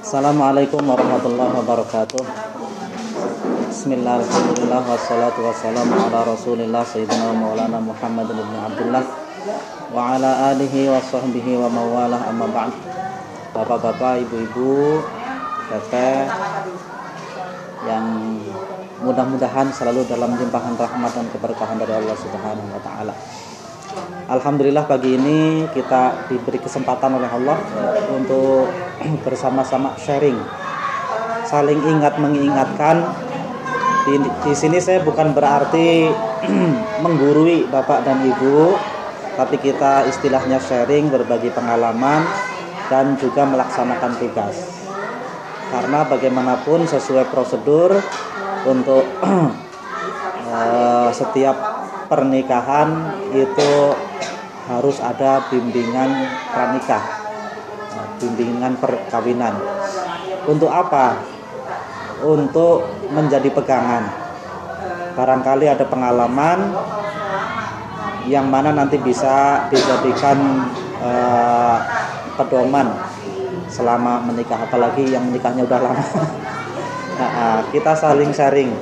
Assalamualaikum warahmatullahi wabarakatuh. Bismillah, alhamdulillah, wassalatu wassalamu ala rasulillah sayyidina maulana Muhammad ibn Abdullah wa ala alihi wa sahbihi wa mawalah, amma ba'd. Bapak-bapak, ibu-ibu, teteh yang mudah-mudahan selalu dalam limpahan rahmat dan keberkahan dari Allah Subhanahu wa taala. Alhamdulillah, pagi ini kita diberi kesempatan oleh Allah untuk bersama-sama sharing, saling ingat mengingatkan. Di sini saya bukan berarti menggurui Bapak dan Ibu, tapi kita istilahnya sharing, berbagi pengalaman dan juga melaksanakan tugas. Karena bagaimanapun sesuai prosedur untuk setiap pernikahan itu harus ada bimbingan pranikah, bimbingan perkawinan. Untuk apa? Untuk menjadi pegangan. Barangkali ada pengalaman yang mana nanti bisa dijadikan pedoman selama menikah, apalagi yang menikahnya udah lama. Kita saling sharing.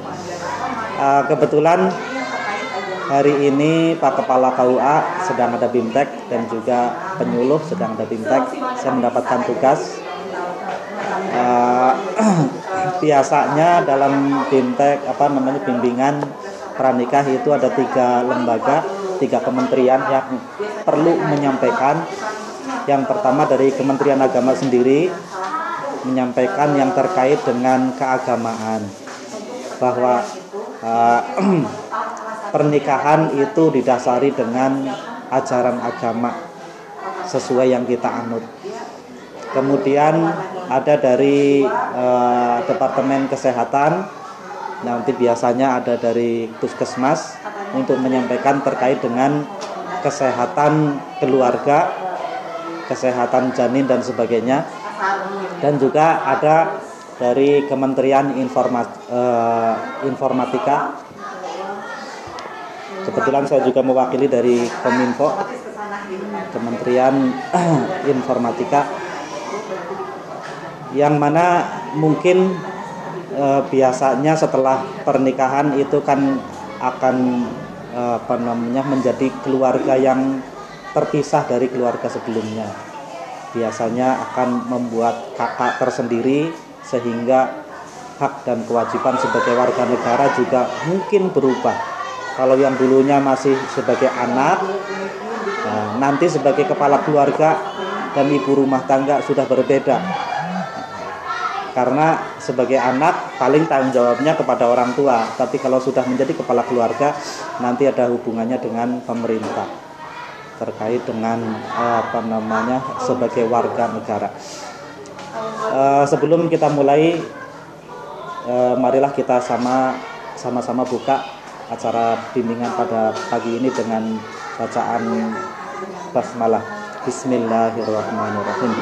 Kebetulan hari ini Pak Kepala KUA sedang ada BIMTEK dan juga penyuluh sedang ada BIMTEK. Saya mendapatkan tugas. Biasanya dalam BIMTEK bimbingan pranikah itu ada 3 lembaga, 3 kementerian yang perlu menyampaikan. Yang pertama dari Kementerian Agama sendiri menyampaikan yang terkait dengan keagamaan, bahwa pernikahan itu didasari dengan ajaran agama sesuai yang kita anut. Kemudian ada dari Departemen Kesehatan, nanti biasanya ada dari Puskesmas untuk menyampaikan terkait dengan kesehatan keluarga, kesehatan janin dan sebagainya. Dan juga ada dari Kementerian Informatika. Kebetulan saya juga mewakili dari Kominfo, Kementerian Informatika, yang mana mungkin biasanya setelah pernikahan itu kan akan menjadi keluarga yang terpisah dari keluarga sebelumnya. Biasanya akan membuat kakak tersendiri, sehingga hak dan kewajiban sebagai warga negara juga mungkin berubah. Kalau yang dulunya masih sebagai anak, nanti sebagai kepala keluarga dan ibu rumah tangga sudah berbeda. Karena sebagai anak paling tanggung jawabnya kepada orang tua, tapi kalau sudah menjadi kepala keluarga nanti ada hubungannya dengan pemerintah terkait dengan sebagai warga negara. Sebelum kita mulai, marilah kita sama-sama buka acara bimbingan pada pagi ini dengan bacaan basmalah. Bismillahirrahmanirrahim.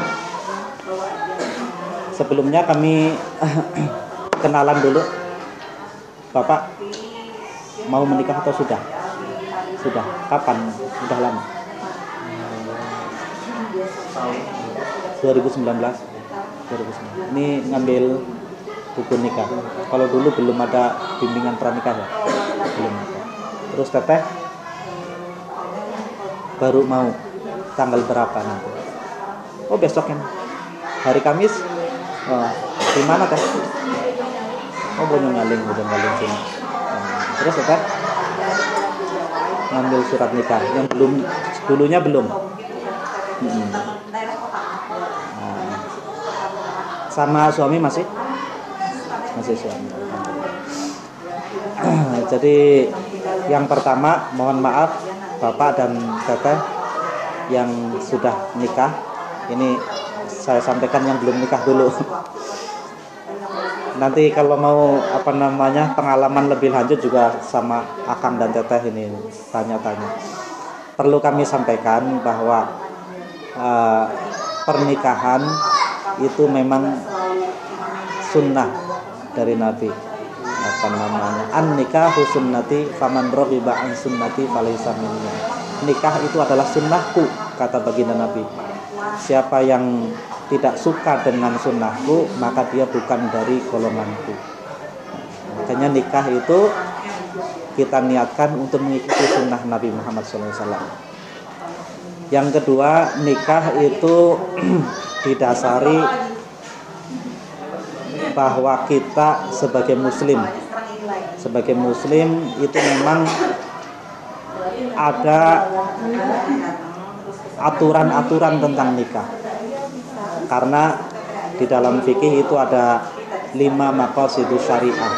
Sebelumnya kami kenalan dulu. Bapak mau menikah atau sudah? Sudah. Kapan? Sudah lama. 2019. Ini ngambil buku nikah. Kalau dulu belum ada bimbingan pranikah ya? Belum ada. Terus teteh baru mau tanggal berapa nanti? Oh, besok kan? Hari Kamis? Di mana teh? Oh, Bojonggaling sini. Terus teteh ngambil surat nikah yang dulunya belum. Sama suami masih suami. Jadi yang pertama, mohon maaf Bapak dan Teteh yang sudah nikah. Ini saya sampaikan yang belum nikah dulu. Nanti kalau mau pengalaman lebih lanjut juga sama Akang dan Teteh ini tanya-tanya. Perlu kami sampaikan bahwa pernikahan itu memang sunnah dari Nabi. An-nikahu sunnati faman raghiba an sunnati falaysa minni. Nikah itu adalah sunnahku, kata baginda Nabi. Siapa yang tidak suka dengan sunnahku, maka dia bukan dari golonganku. Makanya nikah itu kita niatkan untuk mengikuti sunnah Nabi Muhammad SAW. Yang kedua, nikah itu didasari bahwa kita sebagai muslim itu memang ada aturan-aturan tentang nikah. Karena di dalam fikih itu ada 5 maqasidus syariah,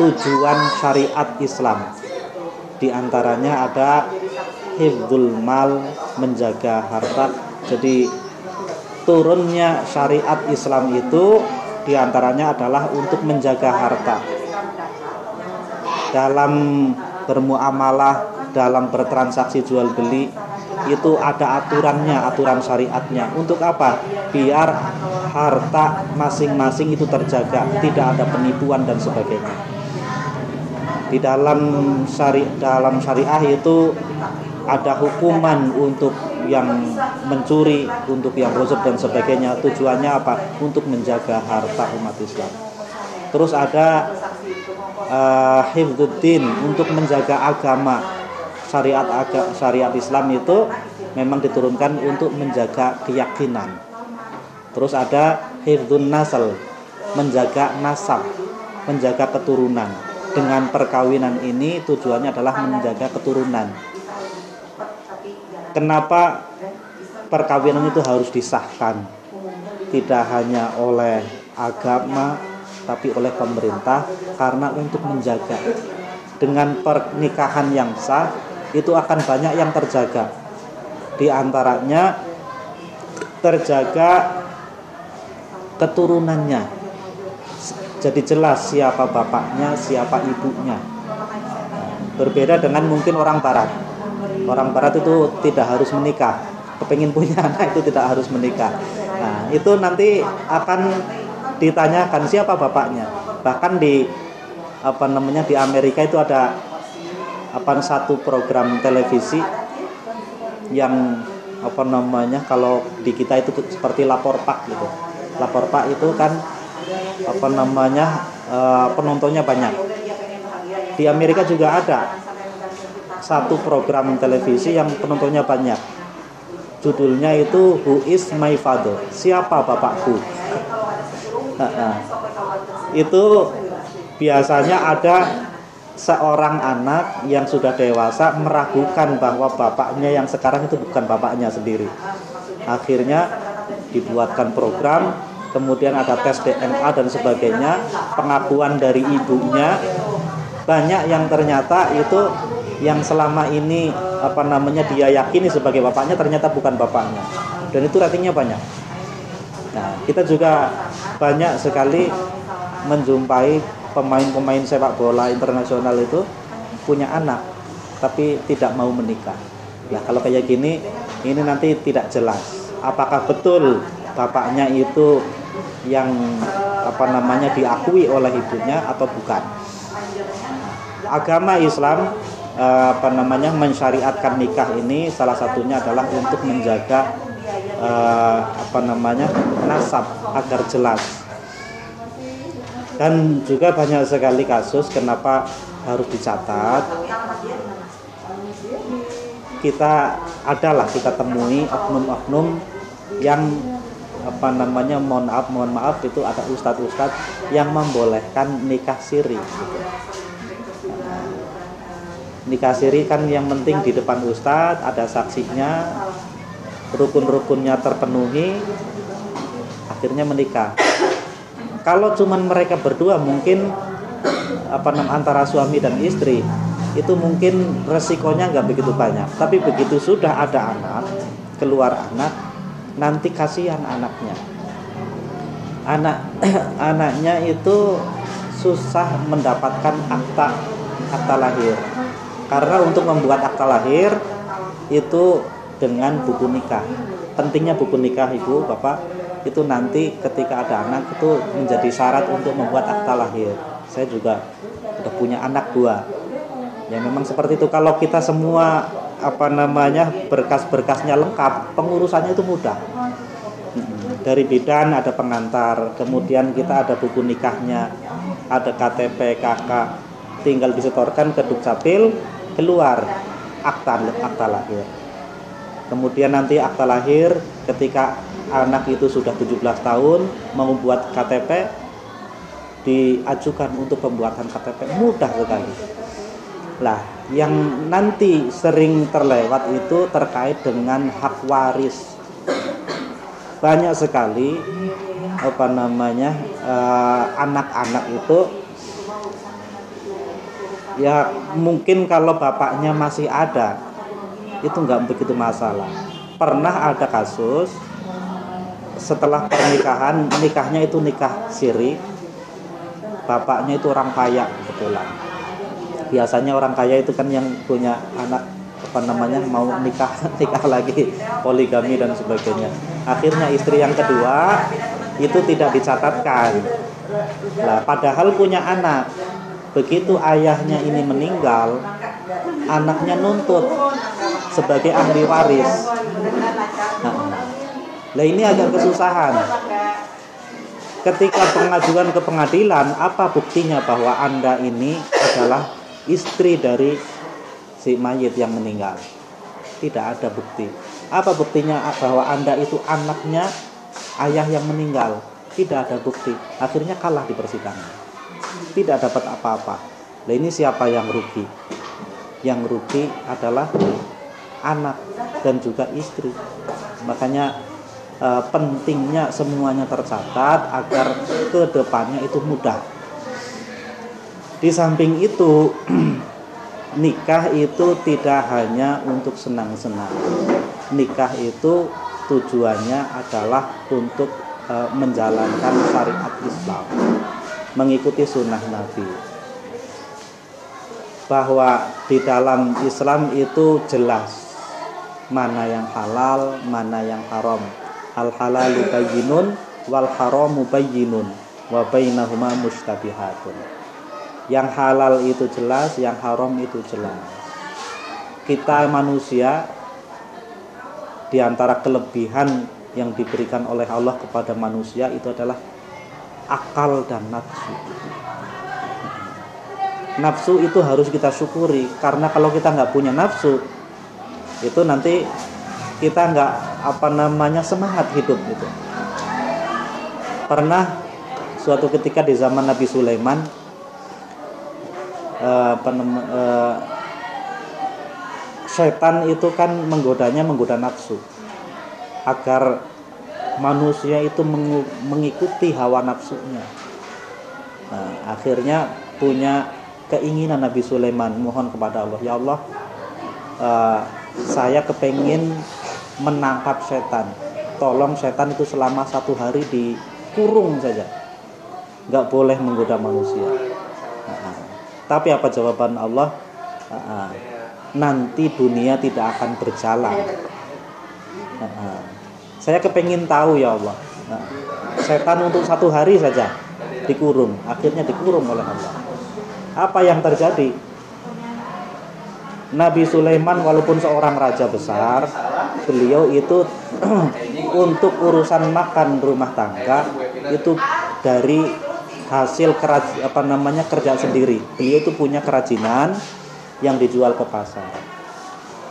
tujuan syariat Islam. Di antaranya ada hifdzul mal, menjaga harta. Jadi turunnya syariat Islam itu di antaranya adalah untuk menjaga harta. Dalam bermuamalah, dalam bertransaksi jual beli, itu ada aturannya, aturan syariatnya. Untuk apa? Biar harta masing-masing itu terjaga, tidak ada penipuan dan sebagainya. Di dalam syariah itu ada hukuman untuk yang mencuri, untuk yang gosip dan sebagainya. Tujuannya apa? Untuk menjaga harta umat Islam. Terus ada hifdzuddin, untuk menjaga agama. Syariat Islam itu memang diturunkan untuk menjaga keyakinan. Terus ada hifdzun nasl, menjaga nasab, menjaga keturunan. Dengan perkawinan ini tujuannya adalah menjaga keturunan. Kenapa perkawinan itu harus disahkan? Tidak hanya oleh agama, tapi oleh pemerintah, karena untuk menjaga. Dengan pernikahan yang sah, itu akan banyak yang terjaga. Di antaranya terjaga keturunannya. Jadi jelas siapa bapaknya, siapa ibunya. Berbeda dengan mungkin orang barat. Orang barat itu tidak harus menikah. Kepengin punya anak itu tidak harus menikah. Nah, itu nanti akan ditanyakan siapa bapaknya. Bahkan di di Amerika itu ada satu program televisi yang kalau di kita itu seperti Lapor Pak gitu. Lapor Pak itu kan penontonnya banyak. Di Amerika juga ada satu program televisi yang penontonnya banyak. Judulnya itu Who is my father? Siapa bapakku? Itu biasanya ada seorang anak yang sudah dewasa meragukan bahwa bapaknya yang sekarang itu bukan bapaknya sendiri. Akhirnya dibuatkan program, kemudian ada tes DNA dan sebagainya, pengakuan dari ibunya. Banyak yang ternyata itu yang selama ini dia yakini sebagai bapaknya ternyata bukan bapaknya. Dan itu ratingnya banyak. Nah, kita juga banyak sekali menjumpai pemain-pemain sepak bola internasional itu punya anak tapi tidak mau menikah. Nah, kalau kayak gini, ini nanti tidak jelas apakah betul bapaknya itu yang diakui oleh ibunya atau bukan. Agama Islam mensyariatkan nikah ini salah satunya adalah untuk menjaga nasab agar jelas. Dan juga banyak sekali kasus kenapa harus dicatat. Kita temui oknum-oknum yang mohon maaf itu ada ustadz yang membolehkan nikah siri gitu. Nikah siri kan yang penting di depan ustadz, ada saksinya, rukun-rukunnya terpenuhi, akhirnya menikah. Kalau cuman mereka berdua mungkin antara suami dan istri itu mungkin resikonya nggak begitu banyak. Tapi begitu sudah ada anak, keluar anak, nanti kasihan anaknya. Anaknya itu susah mendapatkan akta lahir. Karena untuk membuat akta lahir itu dengan buku nikah. Pentingnya buku nikah ibu, bapak, itu nanti ketika ada anak itu menjadi syarat untuk membuat akta lahir. Saya juga udah punya anak 2. Ya memang seperti itu. Kalau kita semua berkas-berkasnya lengkap, pengurusannya itu mudah. Dari bidan ada pengantar, kemudian kita ada buku nikahnya, ada KTP, KK, tinggal disetorkan ke Dukcapil, keluar akta lahir. Kemudian nanti akta lahir ketika anak itu sudah 17 tahun mau membuat KTP, diajukan untuk pembuatan KTP, mudah sekali. Lah, yang nanti sering terlewat itu terkait dengan hak waris. Banyak sekali anak-anak itu ya mungkin kalau bapaknya masih ada itu nggak begitu masalah. Pernah ada kasus setelah pernikahan, nikahnya itu nikah siri, bapaknya itu orang kaya kebetulan. Biasanya orang kaya itu kan yang punya anak mau nikah lagi, poligami dan sebagainya. Akhirnya istri yang kedua itu tidak dicatatkan. Lah, padahal punya anak. Begitu ayahnya ini meninggal, anaknya nuntut sebagai ahli waris. Nah, ini agak kesusahan. Ketika pengajuan ke pengadilan, apa buktinya bahwa Anda ini adalah istri dari si mayit yang meninggal? Tidak ada bukti. Apa buktinya bahwa Anda itu anaknya ayah yang meninggal? Tidak ada bukti. Akhirnya kalah di persidangan. Tidak dapat apa-apa. Nah, ini siapa yang rugi? Yang rugi adalah anak dan juga istri. Makanya pentingnya semuanya tercatat agar kedepannya itu mudah. Di samping itu nikah itu tidak hanya untuk senang-senang. Nikah itu tujuannya adalah untuk menjalankan syariat Islam, mengikuti sunnah Nabi. Bahwa di dalam Islam itu jelas mana yang halal, mana yang haram. Al halalu bayyinun wal haramu bayyinun wa bainahuma mushtabihatun. Yang halal itu jelas, yang haram itu jelas. Kita manusia, di antara kelebihan yang diberikan oleh Allah kepada manusia itu adalah akal dan nafsu. Nafsu itu harus kita syukuri, karena kalau kita nggak punya nafsu, itu nanti kita nggak semangat hidup gitu. Pernah suatu ketika di zaman Nabi Sulaiman, setan itu kan menggoda nafsu agar manusia itu mengikuti hawa nafsunya. Nah, akhirnya punya keinginan Nabi Sulaiman mohon kepada Allah, ya Allah, saya kepengin menangkap setan, tolong setan itu selama 1 hari dikurung saja, nggak boleh menggoda manusia. Tapi apa jawaban Allah? Nanti dunia tidak akan berjalan. Saya kepengin tahu ya Allah. Setan untuk 1 hari saja dikurung, akhirnya dikurung oleh Allah. Apa yang terjadi? Nabi Sulaiman walaupun seorang raja besar, beliau itu untuk urusan makan rumah tangga itu dari hasil kerja sendiri. Beliau itu punya kerajinan yang dijual ke pasar.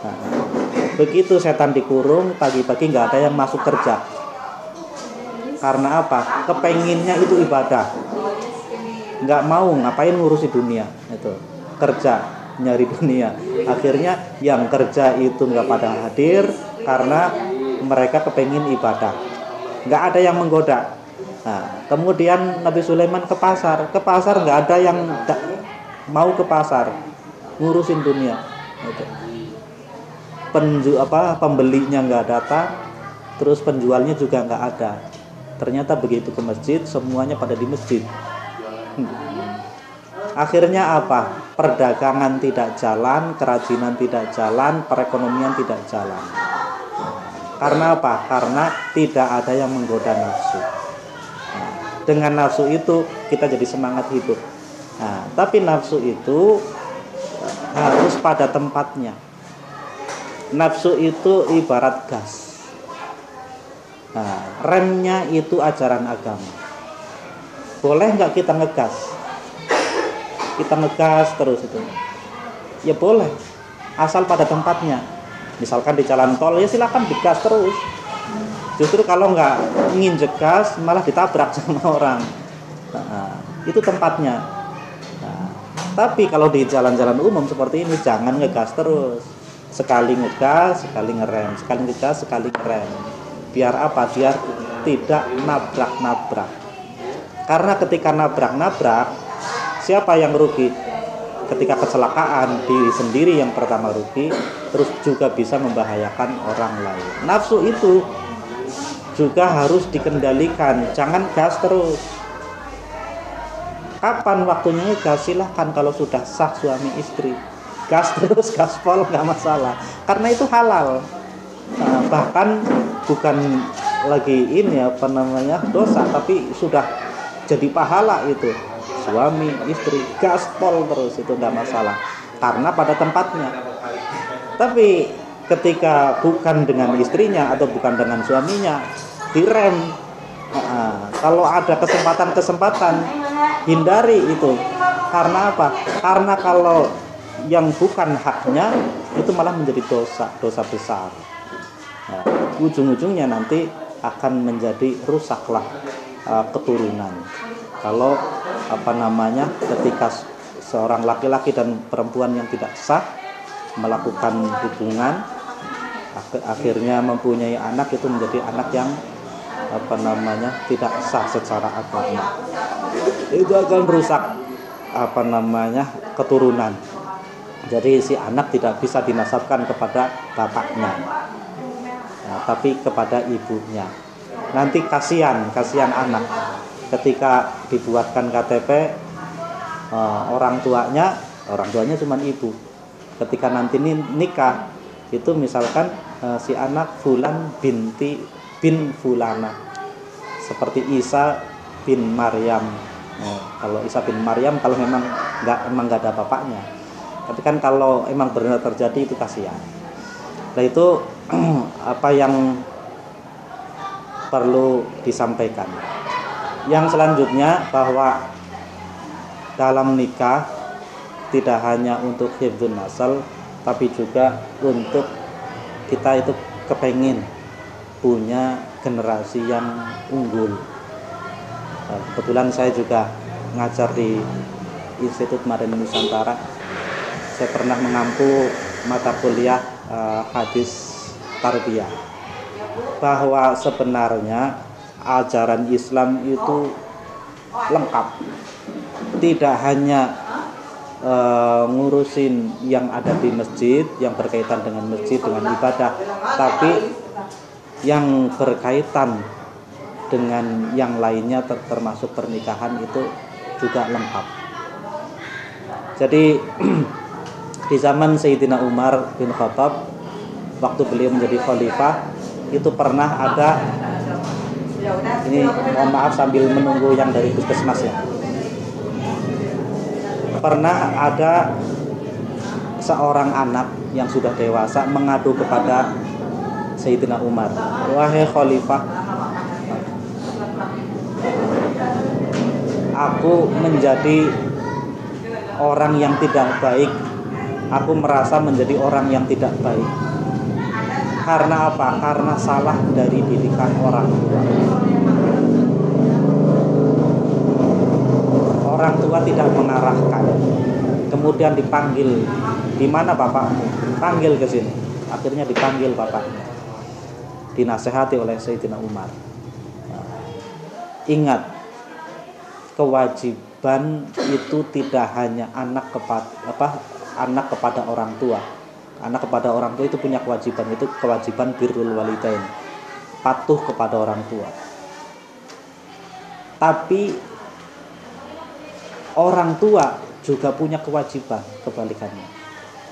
Nah, begitu setan dikurung, pagi-pagi nggak ada yang masuk kerja. Karena apa? Kepenginnya itu ibadah. Nggak mau ngapain ngurusi dunia, itu kerja nyari dunia. Akhirnya yang kerja itu nggak pada hadir karena mereka kepengin ibadah. Nggak ada yang menggoda. Nah, kemudian Nabi Sulaiman ke pasar nggak ada yang mau ke pasar ngurusin dunia. Pembelinya nggak datang, terus penjualnya juga nggak ada. Ternyata begitu ke masjid, semuanya pada di masjid. Akhirnya apa? Perdagangan tidak jalan, kerajinan tidak jalan, perekonomian tidak jalan. Karena apa? Karena tidak ada yang menggoda nafsu. Dengan nafsu itu kita jadi semangat hidup. Nah, tapi nafsu itu harus pada tempatnya. Nafsu itu ibarat gas. Nah, remnya itu ajaran agama. Boleh nggak kita ngegas? Kita ngegas terus itu? Ya boleh, asal pada tempatnya. Misalkan di jalan tol, ya silakan digas terus. Justru kalau nggak nginjek gas, malah ditabrak sama orang. Nah, itu tempatnya. Nah, tapi kalau di jalan-jalan umum seperti ini, jangan ngegas terus. Sekali ngegas, sekali ngerem. Sekali ngegas, sekali ngerem. Biar apa? Biar tidak nabrak-nabrak. Karena ketika nabrak-nabrak, siapa yang rugi? Ketika kecelakaan, diri sendiri yang pertama rugi, terus juga bisa membahayakan orang lain. Nafsu itu juga harus dikendalikan, jangan gas terus. Kapan waktunya gas? Silahkan kalau sudah sah suami istri, gas terus, gaspol, nggak masalah, karena itu halal. Nah, bahkan bukan lagi ini dosa, tapi sudah jadi pahala itu. Suami istri gaspol terus, itu nggak masalah karena pada tempatnya. Tapi ketika bukan dengan istrinya atau bukan dengan suaminya, direm. Kalau ada kesempatan hindari itu. Karena apa? Karena kalau yang bukan haknya itu malah menjadi dosa besar. Nah, ujung-ujungnya nanti akan menjadi rusaklah keturunan. Kalau ketika seorang laki-laki dan perempuan yang tidak sah melakukan hubungan, akhirnya mempunyai anak, itu menjadi anak yang tidak sah secara agama. Itu akan rusak keturunan. Jadi si anak tidak bisa dinasabkan kepada bapaknya, tapi kepada ibunya. Nanti kasihan anak ketika dibuatkan KTP, orang tuanya cuma ibu. Ketika nanti nikah, itu misalkan si anak Fulan bin Fulana, seperti Isa bin Maryam. Kalau Isa bin Maryam, kalau memang nggak ada bapaknya. Tapi kan kalau emang benar terjadi, itu kasihan. Nah, itu apa yang perlu disampaikan. Yang selanjutnya, bahwa dalam nikah tidak hanya untuk hifdzun nasal, tapi juga untuk kita itu kepengin punya generasi yang unggul. Kebetulan saya juga ngajar di Institut Madani Nusantara. Saya pernah mengampu mata kuliah hadis tarbiyah, bahwa sebenarnya ajaran Islam itu lengkap, tidak hanya ngurusin yang ada di masjid, yang berkaitan dengan masjid, dengan ibadah, tapi yang berkaitan dengan yang lainnya, termasuk pernikahan, itu juga lengkap. Jadi di zaman Sayyidina Umar bin Khattab, waktu beliau menjadi khalifah, itu pernah ada, ini mohon maaf sambil menunggu yang dari puskesmas ya, pernah ada seorang anak yang sudah dewasa mengadu kepada Sayyidina Umar, wahai khalifah, aku menjadi orang yang tidak baik, aku merasa menjadi orang yang tidak baik. Karena apa? Karena salah dari didikan orang tua. Orang tua tidak mengarahkan. Kemudian dipanggil, di mana bapakmu? Panggil ke sini. Akhirnya dipanggil bapaknya. Dinasehati oleh Sayyidina Umar. Ingat, kewajiban itu tidak hanya anak kepada orang tua. Anak kepada orang tua itu punya kewajiban, itu kewajiban birrul walidain, patuh kepada orang tua. Tapi orang tua juga punya kewajiban kebalikannya.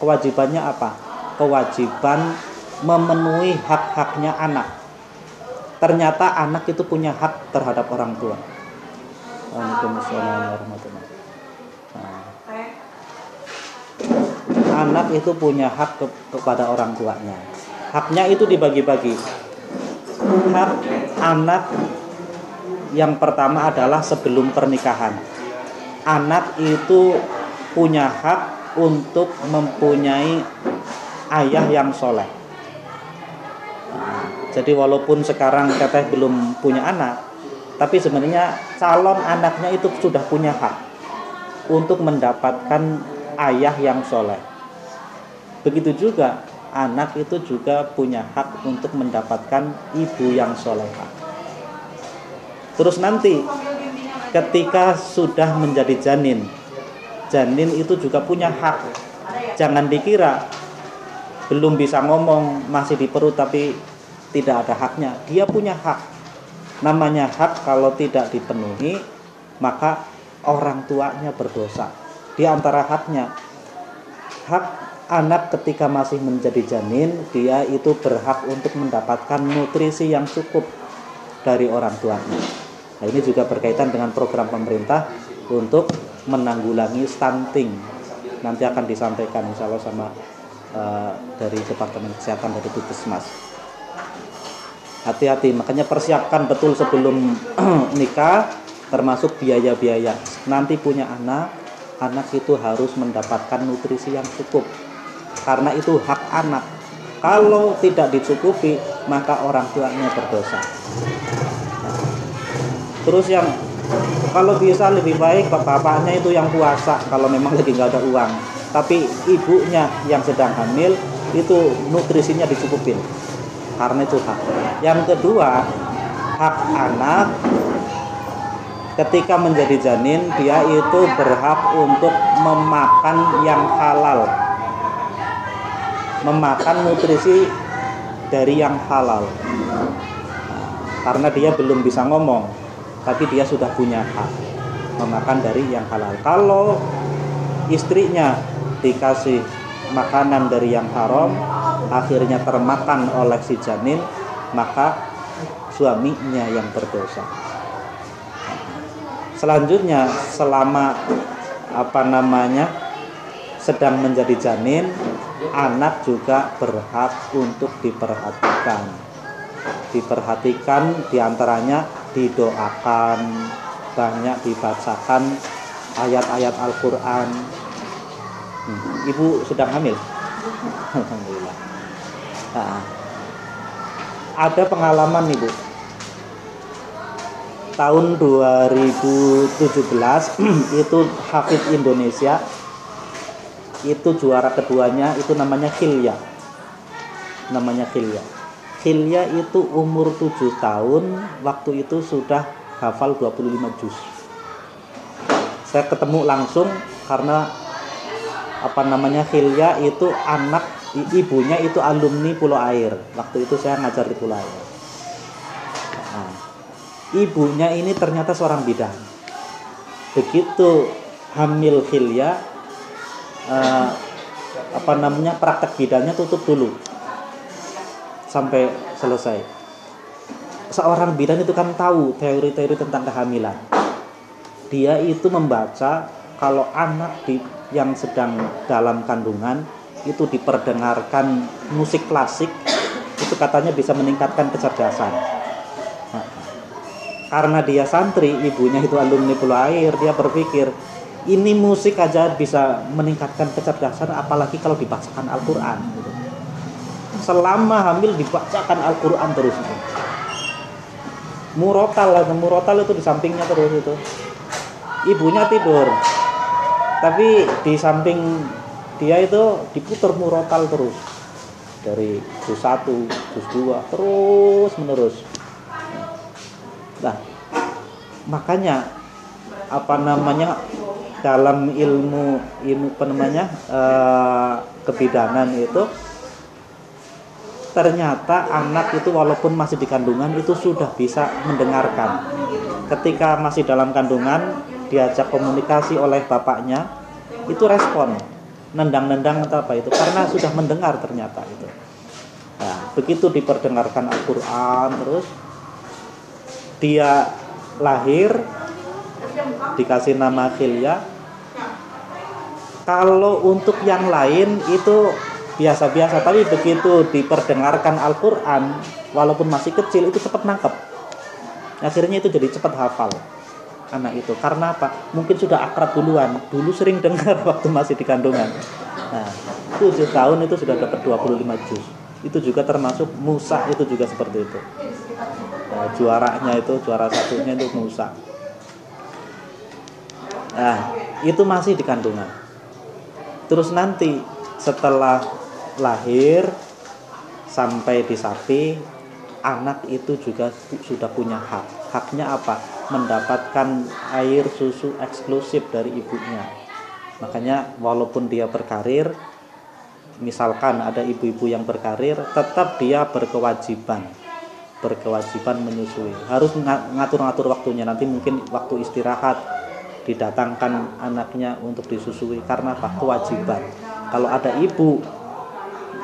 Kewajibannya apa? Kewajiban memenuhi hak-haknya anak. Ternyata anak itu punya hak terhadap orang tua. Waalaikumsalam warahmatullahi wabarakatuh. Anak itu punya hak kepada orang tuanya. Haknya itu dibagi-bagi. Hak anak yang pertama adalah sebelum pernikahan. Anak itu punya hak untuk mempunyai ayah yang soleh. Jadi walaupun sekarang teteh belum punya anak, tapi sebenarnya calon anaknya itu sudah punya hak untuk mendapatkan ayah yang soleh. Begitu juga anak itu juga punya hak untuk mendapatkan ibu yang solehah. Terus nanti ketika sudah menjadi janin, janin itu juga punya hak. Jangan dikira belum bisa ngomong, masih di perut tapi tidak ada haknya. Dia punya hak. Namanya hak kalau tidak dipenuhi, maka orang tuanya berdosa. Di antara haknya, hak anak ketika masih menjadi janin, dia itu berhak untuk mendapatkan nutrisi yang cukup dari orang tuanya. Nah, ini juga berkaitan dengan program pemerintah untuk menanggulangi stunting. Nanti akan disampaikan insya Allah sama dari Departemen Kesehatan dari Puskesmas. Hati-hati, makanya persiapkan betul sebelum nikah, termasuk biaya-biaya. Nanti punya anak itu harus mendapatkan nutrisi yang cukup. Karena itu hak anak. Kalau tidak dicukupi, maka orang tuanya berdosa. Terus yang kalau bisa lebih baik bapaknya itu yang puasa kalau memang lagi nggak ada uang. Tapi ibunya yang sedang hamil itu nutrisinya dicukupin. Karena itu hak. Yang kedua, hak anak ketika menjadi janin, dia itu berhak untuk memakan yang halal, memakan nutrisi dari yang halal. Karena dia belum bisa ngomong, tapi dia sudah punya hak memakan dari yang halal. Kalau istrinya dikasih makanan dari yang haram, akhirnya termakan oleh si janin, maka suaminya yang berdosa. Selanjutnya, selama sedang menjadi janin, anak juga berhak untuk diperhatikan, diantaranya didoakan, banyak dibacakan ayat-ayat Al-Quran. Ibu sedang hamil? Alhamdulillah. Nah, ada pengalaman nih Bu. Tahun 2017 itu Hafidz Indonesia, itu juara keduanya, itu namanya Khilya. Khilya itu umur 7 tahun, waktu itu sudah hafal 25 juz. Saya ketemu langsung karena Khilya itu anak ibunya itu alumni Pulau Air. Waktu itu saya ngajar di Pulau Air. Nah, ibunya ini ternyata seorang bidan. Begitu hamil Khilya, praktek bidannya tutup dulu sampai selesai. Seorang bidan itu kan tahu teori-teori tentang kehamilan. Dia itu membaca kalau anak yang sedang dalam kandungan itu diperdengarkan musik klasik, itu katanya bisa meningkatkan kecerdasan. Nah, karena dia santri, ibunya itu alumni Pulau Air, dia berpikir ini musik aja bisa meningkatkan kecerdasan, apalagi kalau dibacakan Al-Quran. Selama hamil dibacakan Al-Quran terus. Murotal itu di sampingnya terus itu. Ibunya tidur, tapi di samping dia itu diputar murotal terus, dari juz 1, juz 2 terus menerus. Nah, makanya dalam ilmu kebidanan itu ternyata anak itu walaupun masih di kandungan itu sudah bisa mendengarkan. Ketika masih dalam kandungan diajak komunikasi oleh bapaknya, itu respon nendang-nendang atau apa itu, karena sudah mendengar ternyata itu. Nah, begitu diperdengarkan Al-Quran terus, dia lahir dikasih nama Khilya. Kalau untuk yang lain itu biasa-biasa, tapi begitu diperdengarkan Al-Quran walaupun masih kecil itu cepat nangkep. Akhirnya itu jadi cepat hafal anak itu. Karena apa? Mungkin sudah akrab duluan. Dulu sering dengar waktu masih di kandungan. Nah, 7 tahun itu sudah dapat 25 juz. Itu juga termasuk Musa, itu juga seperti itu. Nah, juaranya itu, juara satunya itu Musa. Nah, itu masih di kandungan. Terus nanti setelah lahir sampai di sapi, anak itu juga sudah punya hak. Haknya apa? Mendapatkan air susu eksklusif dari ibunya. Makanya walaupun dia berkarir, misalkan ada ibu-ibu yang berkarir, tetap dia berkewajiban menyusui. Harus ngatur-ngatur waktunya. Nanti mungkin waktu istirahat didatangkan anaknya untuk disusui. Karena apa? Kewajiban. Kalau ada ibu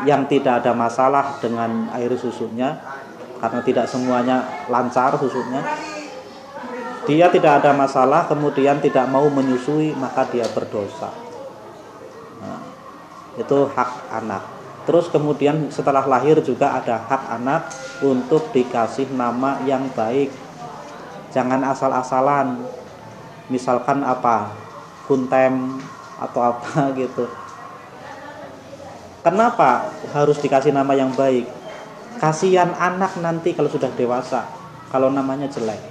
yang tidak ada masalah dengan air susunya, karena tidak semuanya lancar susunya, dia tidak ada masalah, kemudian tidak mau menyusui, maka dia berdosa. Nah, itu hak anak. Terus kemudian setelah lahir juga ada hak anak untuk dikasih nama yang baik. Jangan asal-asalan. Misalkan apa? Kuntem atau apa gitu. Kenapa harus dikasih nama yang baik? Kasihan anak nanti kalau sudah dewasa, kalau namanya jelek.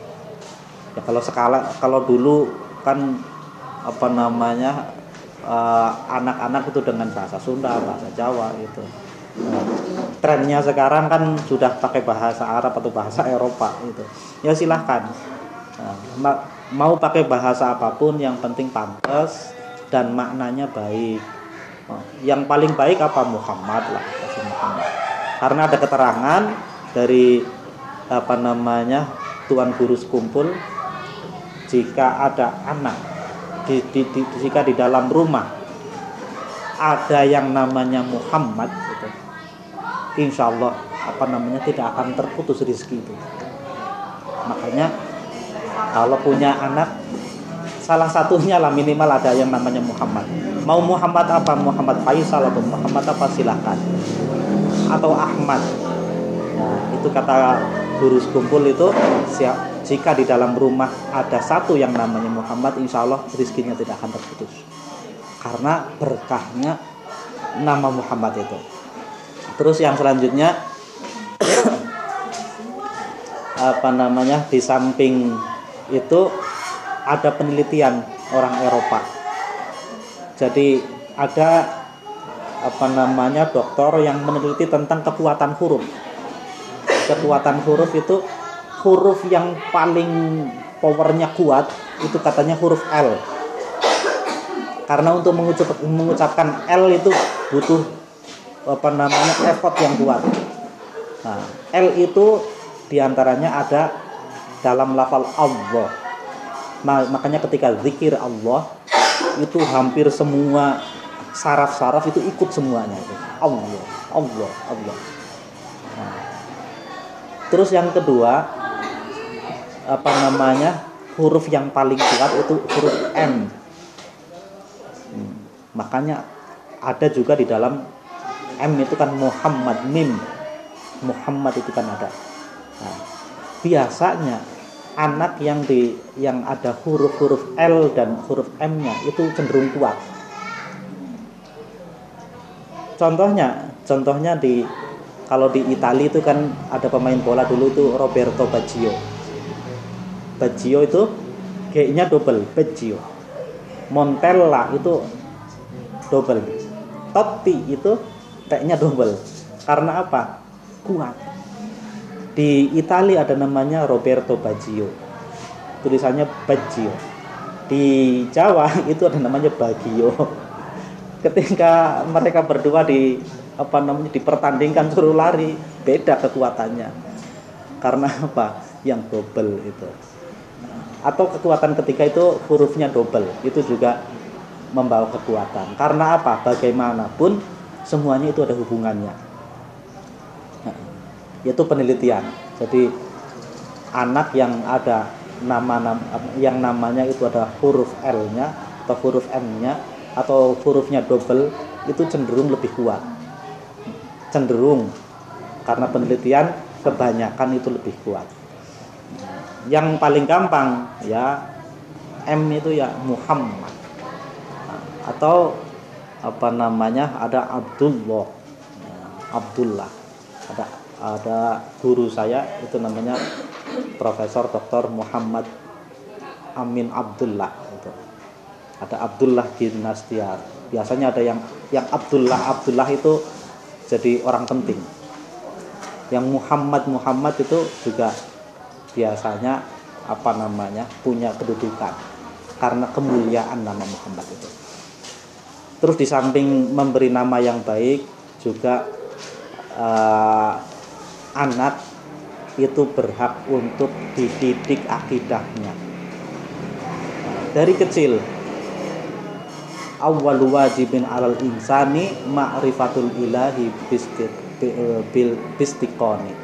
Ya kalau dulu kan anak-anak itu dengan bahasa Sunda, bahasa Jawa itu. Trennya sekarang kan sudah pakai bahasa Arab atau bahasa Eropa itu. Ya silahkan. Mau pakai bahasa apapun, yang penting pantas dan maknanya baik. Yang paling baik apa? Muhammad lah, Muhammad. Karena ada keterangan dari Tuan Guru Sekumpul, jika ada anak jika di dalam rumah ada yang namanya Muhammad gitu, insya Allah tidak akan terputus rezeki itu. Makanya kalau punya anak, salah satunya lah minimal ada yang namanya Muhammad. Mau Muhammad apa? Muhammad Faisal atau Muhammad apa, silahkan. Atau Ahmad. Nah, itu kata Guru Sekumpul itu, jika di dalam rumah ada satu yang namanya Muhammad, insya Allah rezekinya tidak akan terputus. Karena berkahnya nama Muhammad itu. Terus yang selanjutnya di samping itu ada penelitian orang Eropa. Jadi ada dokter yang meneliti tentang kekuatan huruf. Kekuatan huruf itu, huruf yang paling powernya kuat itu katanya huruf L. Karena untuk mengucapkan L itu butuh effort yang kuat. Nah, L itu diantaranya ada dalam lafal Allah. Makanya ketika zikir Allah itu hampir semua saraf-saraf itu ikut semuanya itu. Allah, Allah, Allah. Nah, terus yang kedua huruf yang paling kuat itu huruf M. Makanya ada juga di dalam M itu kan Muhammad, mim. Muhammad itu kan ada. Nah, biasanya anak yang ada huruf-huruf L dan huruf M-nya itu cenderung kuat. Contohnya kalau di Italia itu kan ada pemain bola dulu itu Roberto Baggio. Baggio itu G-nya double, Baggio. Montella itu double. Totti itu T-nya double. Karena apa? Kuat. Di Italia ada namanya Roberto Baggio. Tulisannya Baggio. Di Jawa itu ada namanya Baggio. Ketika mereka berdua dipertandingkan suruh lari, beda kekuatannya. Karena apa? Yang double itu. Atau kekuatan ketika itu hurufnya double, itu juga membawa kekuatan. Karena apa? Bagaimanapun semuanya itu ada hubungannya. Nah, itu penelitian. Jadi anak yang ada yang namanya itu ada huruf L-nya atau huruf M-nya atau hurufnya double itu cenderung lebih kuat. Cenderung karena penelitian kebanyakan itu lebih kuat. Yang paling gampang ya M itu ya Muhammad. Atau apa namanya, ada Abdullah. Abdullah. Ada guru saya itu namanya Profesor Dr. Muhammad Amin Abdullah itu. Ada Abdullah bin Nastiar. Biasanya ada yang Abdullah itu jadi orang penting. Yang Muhammad itu juga biasanya apa namanya, punya kedudukan karena kemuliaan nama Muhammad itu. Terus di samping memberi nama yang baik juga anak itu berhak untuk dididik akidahnya dari kecil. Awwalu wajibin alal insani ma'rifatul ilahi bil bistiqoni.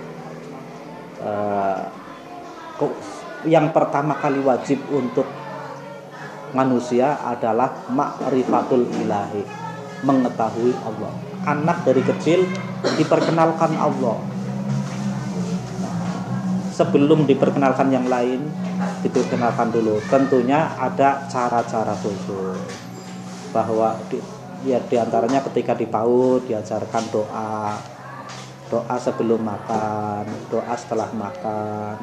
Yang pertama kali wajib untuk manusia adalah ma'rifatul ilahi, mengetahui Allah. Anak dari kecil diperkenalkan Allah. Sebelum diperkenalkan yang lain, diperkenalkan dulu. Tentunya ada cara-cara khusus. Bahwa di antaranya ketika di PAUD diajarkan doa sebelum makan, doa setelah makan.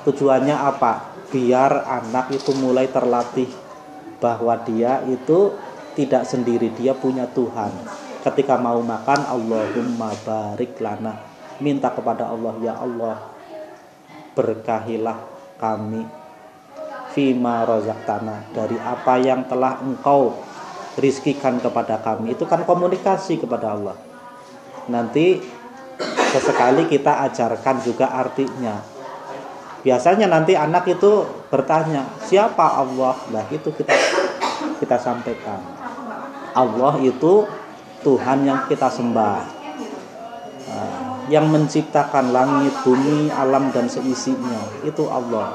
Tujuannya apa? Biar anak itu mulai terlatih bahwa dia itu tidak sendiri, dia punya Tuhan. Ketika mau makan, Allahumma barik lana, minta kepada Allah, ya Allah, berkahilah kami fima rozaqtana, dari apa yang telah engkau rizkikan kepada kami. Itu kan komunikasi kepada Allah. Nanti sesekali kita ajarkan juga artinya. Biasanya nanti anak itu bertanya, siapa Allah? Nah itu kita sampaikan, Allah itu Tuhan yang kita sembah, yang menciptakan langit, bumi, alam dan seisinya, itu Allah.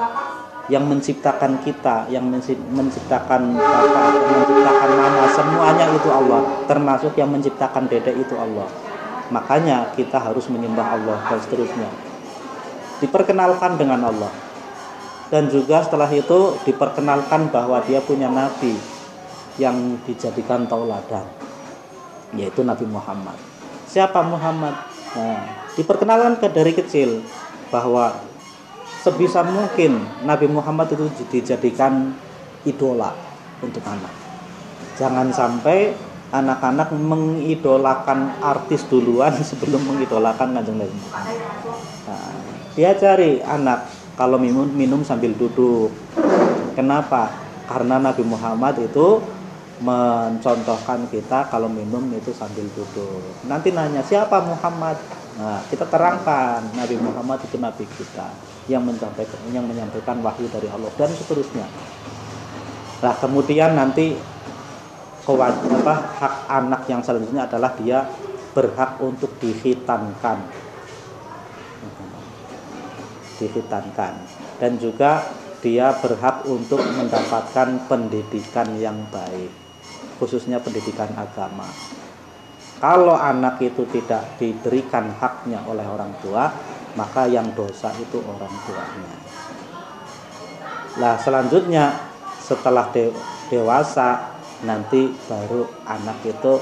Yang menciptakan kita, yang menciptakan bapak, yang menciptakan mama, semuanya itu Allah. Termasuk yang menciptakan dedek itu Allah. Makanya kita harus menyembah Allah dan seterusnya. Diperkenalkan dengan Allah. Dan juga setelah itu diperkenalkan bahwa dia punya nabi yang dijadikan tauladan, yaitu Nabi Muhammad. Siapa Muhammad? Nah, diperkenalkan dari kecil bahwa sebisa mungkin Nabi Muhammad itu dijadikan idola untuk anak. Jangan sampai anak-anak mengidolakan artis duluan sebelum mengidolakan Kanjeng Nabi Muhammad. Nah, dia cari anak kalau minum sambil duduk. Kenapa? Karena Nabi Muhammad itu mencontohkan kita kalau minum itu sambil duduk. Nanti nanya siapa Muhammad? Nah, kita terangkan Nabi Muhammad itu nabi kita yang menyampaikan wahyu dari Allah dan seterusnya. Nah, kemudian nanti hak anak yang selanjutnya adalah dia berhak untuk dihitankan dan juga dia berhak untuk mendapatkan pendidikan yang baik, khususnya pendidikan agama. Kalau anak itu tidak diberikan haknya oleh orang tua, maka yang dosa itu orang tuanya. Nah, selanjutnya setelah dewasa nanti baru anak itu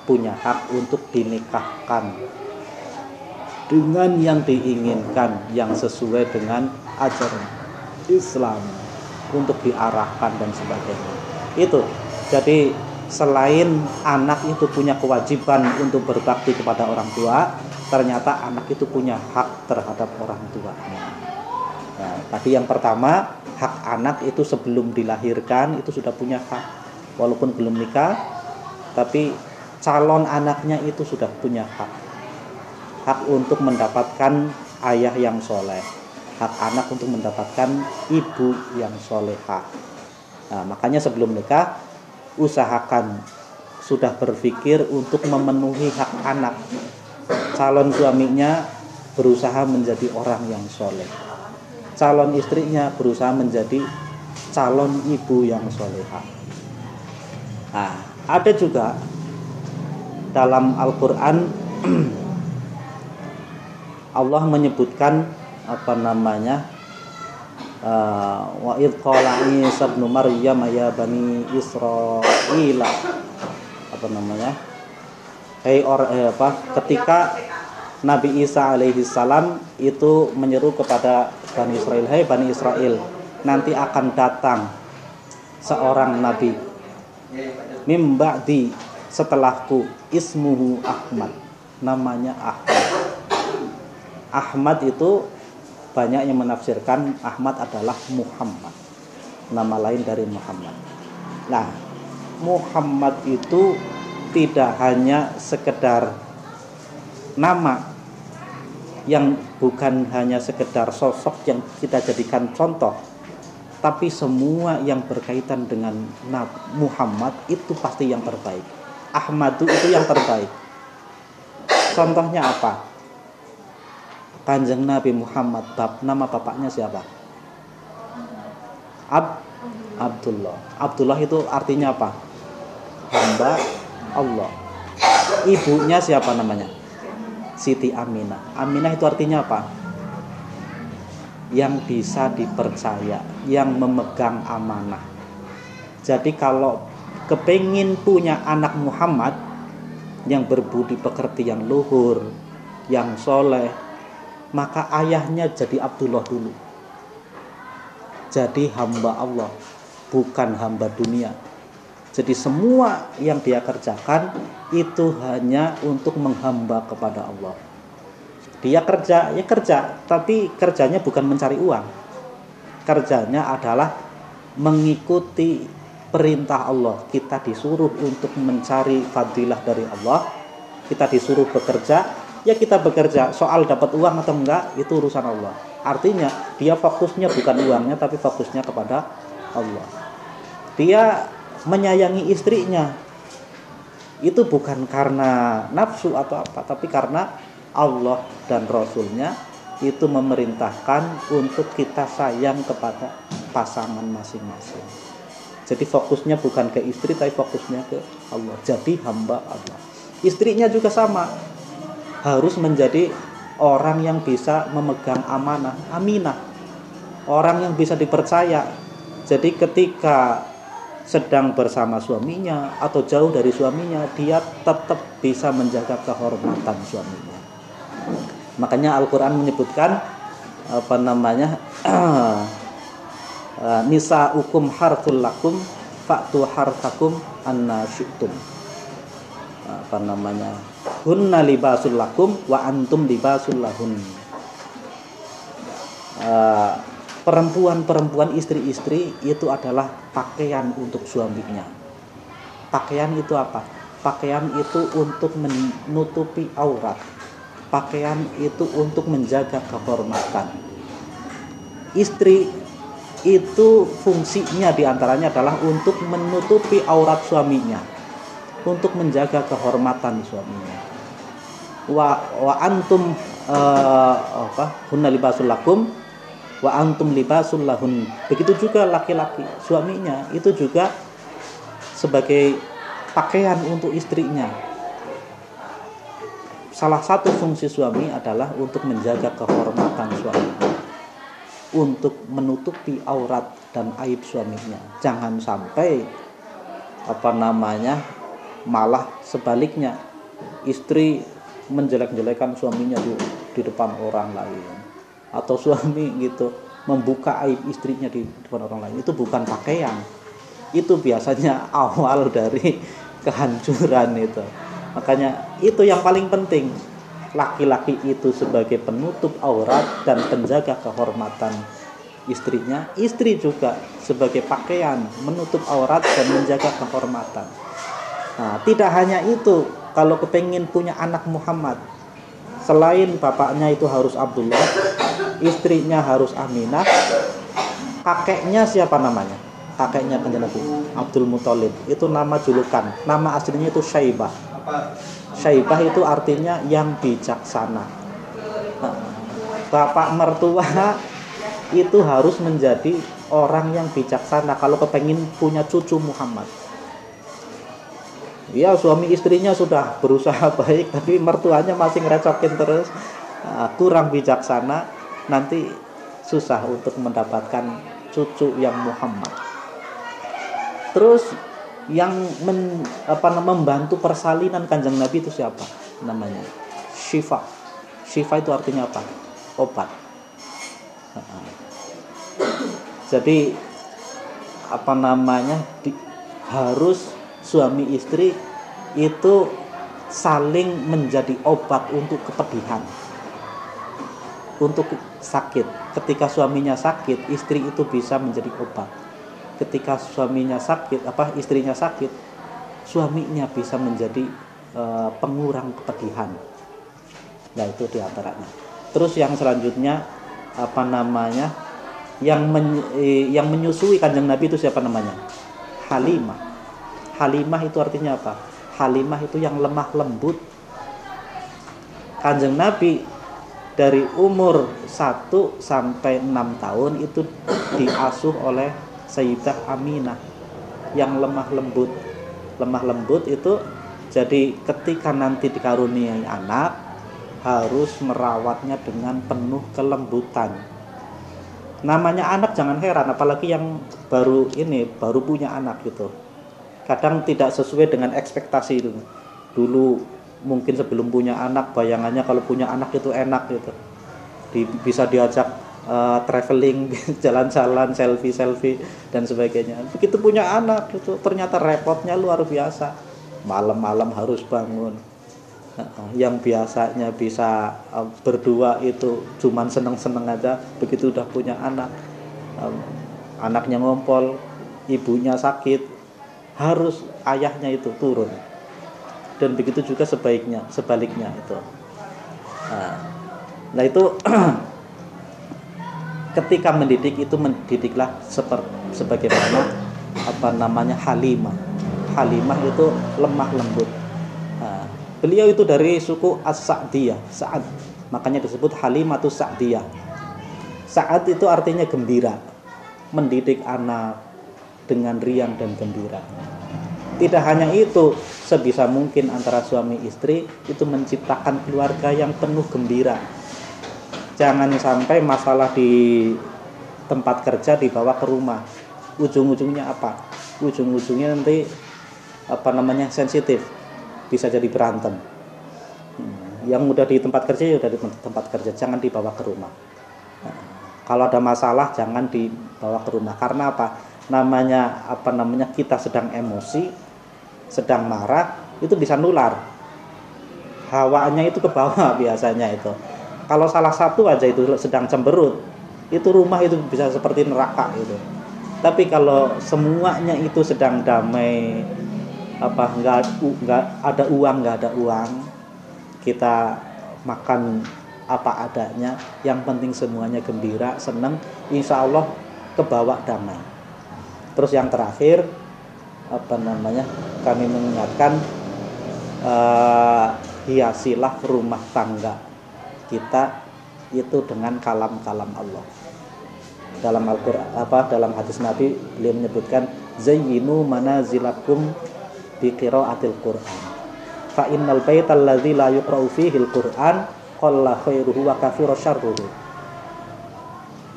punya hak untuk dinikahkan dengan yang diinginkan, yang sesuai dengan ajaran Islam, untuk diarahkan dan sebagainya. Itu. Jadi selain anak itu punya kewajiban untuk berbakti kepada orang tua, ternyata anak itu punya hak terhadap orang tuanya. Nah, tadi yang pertama, hak anak itu sebelum dilahirkan itu sudah punya hak, walaupun belum nikah, tapi calon anaknya itu sudah punya hak untuk mendapatkan ayah yang soleh, hak anak untuk mendapatkan ibu yang solehah. Nah, makanya sebelum nikah usahakan sudah berpikir untuk memenuhi hak anak. Calon suaminya berusaha menjadi orang yang soleh, calon istrinya berusaha menjadi calon ibu yang solehah. Nah, ada juga dalam Al-Quran Allah menyebutkan apa namanya, wa id qala Isa ibnu Maryam ya bani Israil, apa namanya, ketika Nabi Isa alaihi salam itu menyeru kepada Bani Israel, hai Bani Israel, nanti akan datang seorang nabi mim ba'di, setelahku, ismuhu Ahmad, namanya Ahmad. Ahmad itu banyak yang menafsirkan Ahmad adalah Muhammad, nama lain dari Muhammad. Nah, Muhammad itu tidak hanya sekedar nama, yang bukan hanya sekedar sosok yang kita jadikan contoh, tapi semua yang berkaitan dengan Muhammad itu pasti yang terbaik. Ahmadu itu yang terbaik. Contohnya apa? Kanjeng Nabi Muhammad, nama bapaknya siapa? Abdullah. Abdullah itu artinya apa? Hamba Allah. Ibunya siapa namanya? Siti Aminah. Aminah itu artinya apa? Yang bisa dipercaya, yang memegang amanah. Jadi kalau kepengin punya anak Muhammad yang berbudi pekerti, yang luhur, yang soleh, maka ayahnya jadi Abdullah dulu. Jadi hamba Allah, bukan hamba dunia. Jadi semua yang dia kerjakan itu hanya untuk menghamba kepada Allah. Dia kerja, ya kerja, tapi kerjanya bukan mencari uang. Kerjanya adalah mengikuti perintah Allah. Kita disuruh untuk mencari fadilah dari Allah. Kita disuruh bekerja, ya kita bekerja. Soal dapat uang atau enggak, itu urusan Allah. Artinya dia fokusnya bukan uangnya, tapi fokusnya kepada Allah. Dia menyayangi istrinya itu bukan karena nafsu atau apa, tapi karena Allah dan Rasulnya itu memerintahkan untuk kita sayang kepada pasangan masing-masing. Jadi fokusnya bukan ke istri, tapi fokusnya ke Allah. Jadi hamba Allah. Istrinya juga sama, harus menjadi orang yang bisa memegang amanah, aminah, orang yang bisa dipercaya. Jadi ketika sedang bersama suaminya atau jauh dari suaminya, dia tetap bisa menjaga kehormatan suaminya. Makanya Al-Quran menyebutkan apa namanya, nisa'ukum harthul lakum fa'tu harthakum anna syi'tum. Apa namanya, hunna libasul lakum wa antum libasul lahun. Perempuan-perempuan, istri-istri itu adalah pakaian untuk suaminya. Pakaian itu apa? Pakaian itu untuk menutupi aurat. Pakaian itu untuk menjaga kehormatan. Istri itu fungsinya diantaranya adalah untuk menutupi aurat suaminya, untuk menjaga kehormatan suaminya. Wa antum hunna libasul lakum wa antum libasul lahun. Begitu juga laki-laki, suaminya itu juga sebagai pakaian untuk istrinya. Salah satu fungsi suami adalah untuk menjaga kehormatan suaminya, untuk menutupi aurat dan aib suaminya. Jangan sampai apa namanya, malah sebaliknya, istri menjelek-jelekan suaminya di depan orang lain, atau suami gitu membuka aib istrinya di depan orang lain. Itu bukan pakaian. Itu biasanya awal dari kehancuran itu. Makanya itu yang paling penting. Laki-laki itu sebagai penutup aurat dan penjaga kehormatan istrinya. Istri juga sebagai pakaian menutup aurat dan menjaga kehormatan. Nah, tidak hanya itu. Kalau kepengin punya anak Muhammad, selain bapaknya itu harus Abdullah, istrinya harus Aminah, kakeknya siapa namanya? Kakeknya kanjeng Nabi Abdul Muthalib. Itu nama julukan. Nama aslinya itu Syaibah. Syaibah itu artinya yang bijaksana. Nah, bapak mertua itu harus menjadi orang yang bijaksana kalau kepengin punya cucu Muhammad. Ya, suami istrinya sudah berusaha baik, tapi mertuanya masih ngerecokin terus, kurang bijaksana. nanti susah untuk mendapatkan cucu yang Muhammad. Terus yang membantu persalinan Kanjeng Nabi itu siapa? Namanya Syifa. Syifa itu artinya apa? Obat. Jadi harus suami istri itu saling menjadi obat untuk kepedihan, untuk sakit. Ketika suaminya sakit, istri itu bisa menjadi obat. Ketika suaminya sakit, istrinya sakit, suaminya bisa menjadi pengurang kepedihan. Nah, itu diantaranya. Terus yang selanjutnya yang menyusui Kanjeng Nabi itu siapa namanya? Halimah. Halimah itu artinya apa? Halimah itu yang lemah lembut. Kanjeng Nabi dari umur 1 sampai 6 tahun itu diasuh oleh Sayyidah Aminah yang lemah lembut. Lemah lembut itu jadi ketika nanti dikaruniai anak harus merawatnya dengan penuh kelembutan. Namanya anak jangan heran, apalagi yang baru punya anak gitu. Kadang tidak sesuai dengan ekspektasi itu. Dulu mungkin sebelum punya anak bayangannya kalau punya anak itu enak gitu. Bisa diajak traveling, jalan-jalan, selfie dan sebagainya. Begitu punya anak itu ternyata repotnya luar biasa. Malam-malam harus bangun. Yang biasanya bisa berdua itu cuman seneng-seneng aja, begitu udah punya anak, anaknya ngompol, ibunya sakit, harus ayahnya itu turun. Dan begitu juga sebaliknya itu. Nah itu ketika mendidik itu mendidiklah sebagaimana Halimah. Halimah itu lemah lembut. Beliau itu dari suku As-Sa'diyah, Sa'ad. Makanya disebut Halimatus Sa'diyah. Sa'ad itu artinya gembira. Mendidik anak dengan riang dan gembira. Tidak hanya itu, sebisa mungkin antara suami istri itu menciptakan keluarga yang penuh gembira. Jangan sampai masalah di tempat kerja dibawa ke rumah. Ujung-ujungnya apa? Ujung-ujungnya nanti sensitif. Bisa jadi berantem. Yang mudah di tempat kerja ya udah di tempat kerja, jangan dibawa ke rumah. Kalau ada masalah jangan dibawa ke rumah. Karena apa? Kita sedang emosi, sedang marah, itu bisa nular. Hawanya itu ke bawah biasanya itu. Kalau salah satu aja itu sedang cemberut, itu rumah itu bisa seperti neraka itu. Tapi kalau semuanya itu sedang damai, nggak ada uang, kita makan apa adanya, yang penting semuanya gembira, senang, insya Allah kebawa damai. Terus yang terakhir kami mengingatkan, hiasilah rumah tangga kita itu dengan kalam-kalam Allah. Dalam Al-Qur'an dalam hadis Nabi beliau menyebutkan zayyinu manazilakum bi qiraatil Qur'an. Fa innal baital ladzi la yuqra'u fihi al-Qur'an qalla khairuhu wa kathira syarruhu.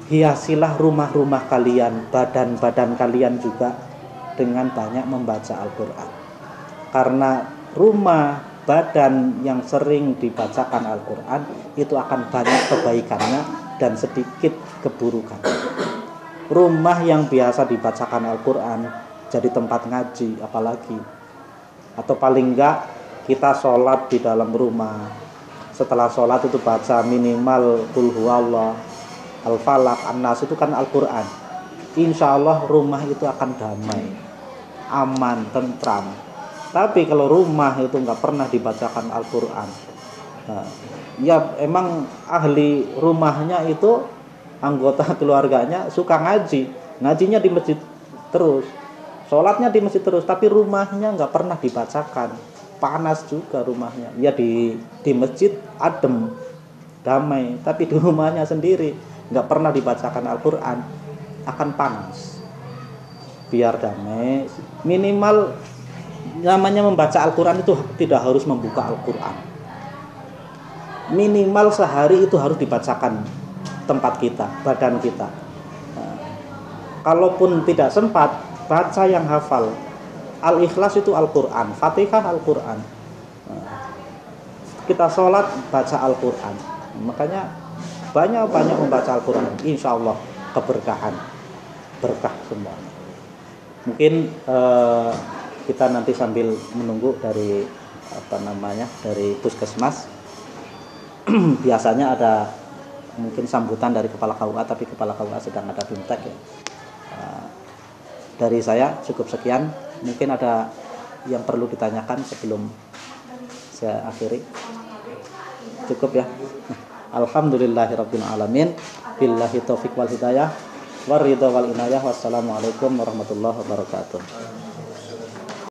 Hiasilah rumah-rumah kalian, badan-badan kalian juga dengan banyak membaca Al-Qur'an. Karena rumah badan yang sering dibacakan Al-Qur'an itu akan banyak kebaikannya dan sedikit keburukan. Rumah yang biasa dibacakan Al-Qur'an jadi tempat ngaji apalagi. Atau paling enggak kita sholat di dalam rumah, setelah sholat itu baca minimal qul huwallah, al-falaq, an-nas, itu kan Al-Qur'an. Insya Allah rumah itu akan damai, aman, tentram. Tapi kalau rumah itu nggak pernah dibacakan Al-Qur'an, ya emang ahli rumahnya itu, anggota keluarganya suka ngajinya di masjid terus, sholatnya di masjid terus, tapi rumahnya nggak pernah dibacakan, panas juga rumahnya. Ya di masjid adem, damai, tapi di rumahnya sendiri nggak pernah dibacakan Al-Qur'an, akan panas. Biar damai, minimal namanya membaca Al-Qur'an itu tidak harus membuka Al-Qur'an. Minimal sehari itu harus dibacakan tempat kita, badan kita. Kalaupun tidak sempat, baca yang hafal. Al-Ikhlas itu Al-Quran, Fatihah Al-Quran. Kita sholat baca Al-Quran. Makanya banyak membaca Al-Quran. Insya Allah keberkahan, berkah semua. Mungkin kita nanti sambil menunggu dari dari puskesmas. Biasanya ada mungkin sambutan dari kepala KUA, tapi kepala KUA sedang ada bimtek ya. Dari saya cukup sekian. Mungkin ada yang perlu ditanyakan sebelum saya akhiri. Cukup ya. Alhamdulillahirabbil alamin. Billahi taufik wal hidayah. Waridho wal inayah. Wassalamualaikum warahmatullahi wabarakatuh.